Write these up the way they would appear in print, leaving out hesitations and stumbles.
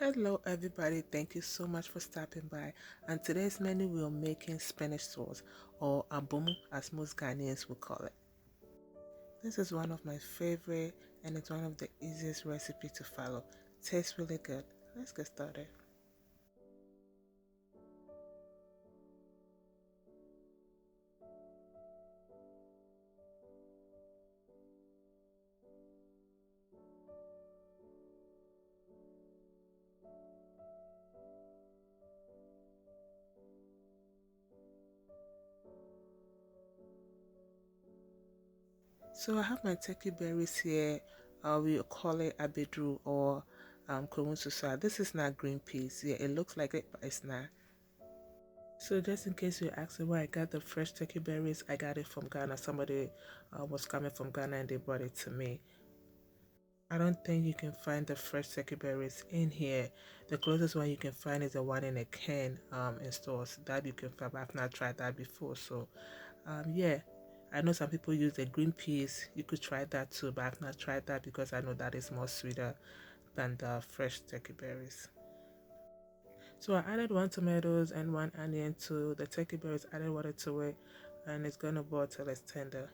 Hello everybody, thank you so much for stopping by. On today's menu we're making spinach sauce, or abomu as most Ghanaians would call it. This is one of my favorite and it's one of the easiest recipes to follow. Tastes really good. Let's get started. So I have my turkey berries here. We call it abedru or kowunsusa. This is not green peas. Yeah, it looks like it, but it's not. So just in case you're asking where I got the fresh turkey berries, I got it from Ghana. Somebody was coming from Ghana and they brought it to me. I don't think you can find the fresh turkey berries in here. The closest one you can find is the one in a can in stores. That you can find, but I've not tried that before. So yeah, I know some people use the green peas. You could try that too, but I've not tried that because I know that is more sweeter than the fresh turkey berries. So I added 1 tomato and 1 onion to the turkey berries, added water to it, and it's gonna boil till it's tender.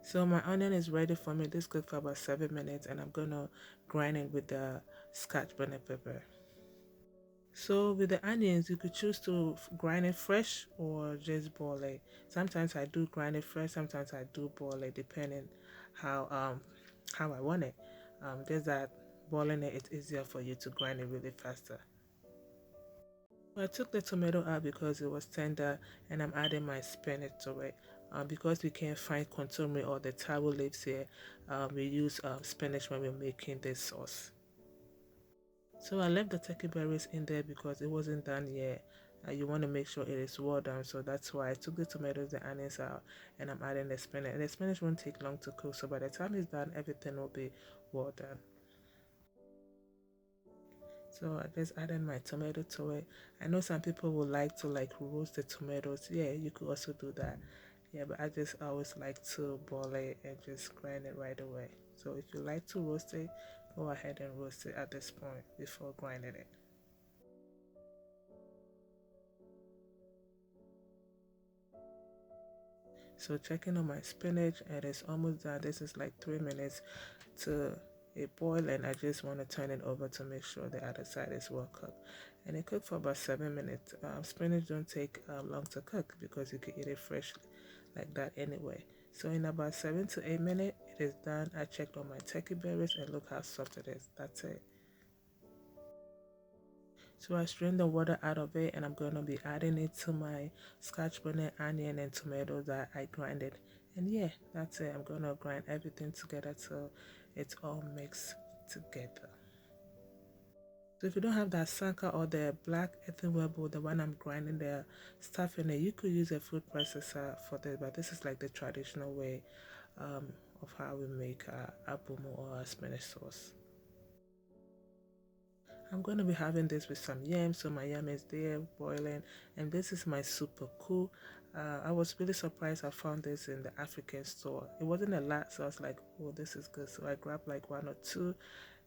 So my onion is ready for me. This cooked for about 7 minutes, and I'm gonna grind it with the scotch bonnet pepper. So with the onions, you could choose to grind it fresh or just boil it. Sometimes I do grind it fresh, sometimes I do boil it, depending how how I want it. Just that boiling it, it's easier for you to grind it really faster. I took the tomato out because it was tender, and I'm adding my spinach to it. Because we can't find kontomire or the taro leaves here, we use spinach when we're making this sauce. So I left the turkey berries in there because it wasn't done yet. You want to make sure it is well done, so that's why I took the tomatoes, the onions out, and I'm adding the spinach. The spinach won't take long to cook, so by the time it's done, everything will be well done. So I just added my tomato to it. I know some people would like to roast the tomatoes. Yeah, you could also do that. Yeah, but I just always like to boil it and just grind it right away. So if you like to roast it, go ahead and roast it at this point before grinding it. So checking on my spinach, and it's almost done. This is like 3 minutes to a boil, and I just want to turn it over to make sure the other side is well cooked. And it cooked for about 7 minutes. Spinach don't take long to cook because you can eat it fresh like that anyway. So in about 7 to 8 minutes, it is done. I checked on my turkey berries and look how soft it is. That's it. So I strained the water out of it, and I'm going to be adding it to my scotch bonnet, onion, and tomato that I grinded. And yeah, that's it. I'm going to grind everything together till it's all mixed together. So if you don't have that sanka or the black earthenware bowl, the one I'm grinding the stuff in it, you could use a food processor for this, but this is like the traditional way of how we make abomu or spinach sauce. I'm going to be having this with some yam, so my yam is there boiling, and this is my super cool. I was really surprised I found this in the African store. It wasn't a lot, so I was like, oh, this is good. So I grabbed like one or two,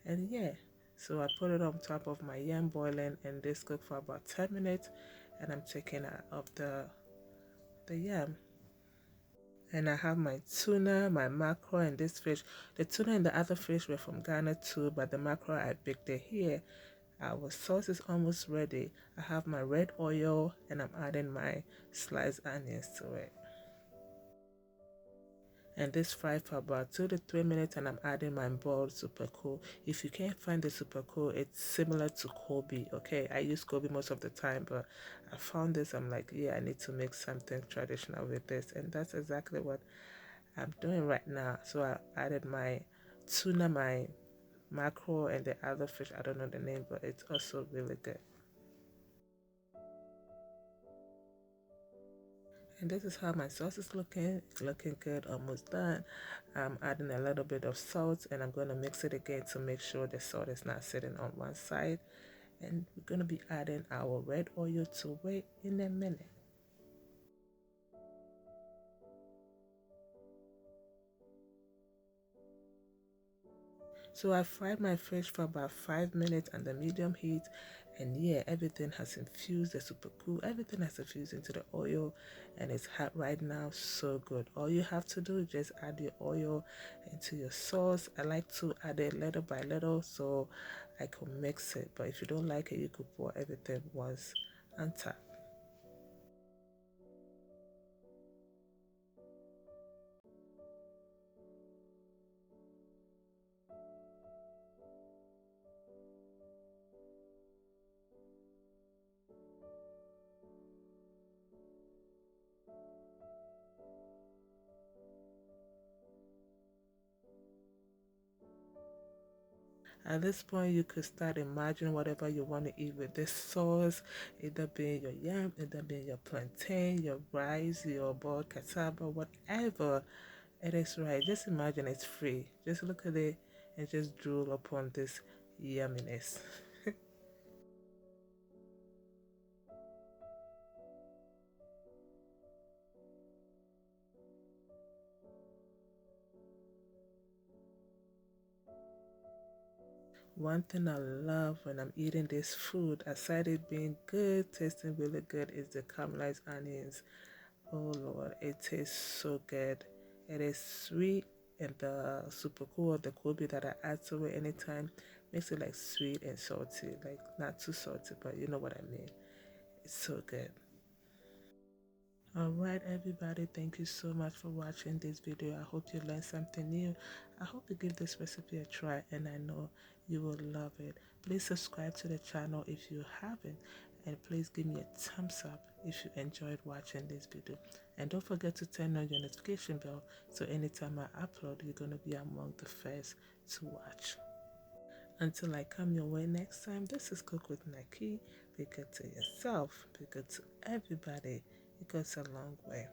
and yeah, so I put it on top of my yam boiling, and this cooked for about 10 minutes, and I'm taking out the yam. And I have my tuna, my mackerel, and this fish. The tuna and the other fish were from Ghana too, but the mackerel I baked it here. Our sauce is almost ready. I have my red oil, and I'm adding my sliced onions to it. And this fried for about 2 to 3 minutes, and I'm adding my boiled super cool. If you can't find the super cool, it's similar to Kobe. Okay, I use Kobe most of the time, but I found this. I'm like, yeah, I need to make something traditional with this, and that's exactly what I'm doing right now. So I added my tuna, my mackerel, and the other fish. I don't know the name, but it's also really good. And this is how my sauce is looking. It's looking good, almost done. I'm adding a little bit of salt, and I'm going to mix it again to make sure the salt is not sitting on one side. And we're going to be adding our red oil to it in a minute. So I fried my fish for about 5 minutes on the medium heat, and yeah, everything has infused. The super cool, everything has infused into the oil, and it's hot right now. So good. All you have to do is just add your oil into your sauce. I like to add it little by little so I can mix it, but if you don't like it, you could pour everything once on top. At this point, you could start imagining whatever you want to eat with this sauce, either being your yam, either being your plantain, your rice, your boiled cassava, whatever it is, right? Just imagine it's free. Just look at it and just drool upon this yumminess. One thing I love when I'm eating this food, aside it being good, tasting really good, is the caramelized onions. Oh Lord, it tastes so good. It is sweet, and the super cool, the kobe that I add to it anytime makes it like sweet and salty, like not too salty, but you know what I mean. It's so good. Alright everybody, thank you so much for watching this video. I hope you learned something new. I hope you give this recipe a try, and I know you will love it. Please subscribe to the channel if you haven't, and please give me a thumbs up if you enjoyed watching this video. And don't forget to turn on your notification bell so anytime I upload, you're going to be among the first to watch. Until I come your way next time, this is Cook with NAKIE. Be good to yourself, be good to everybody. It goes a long way.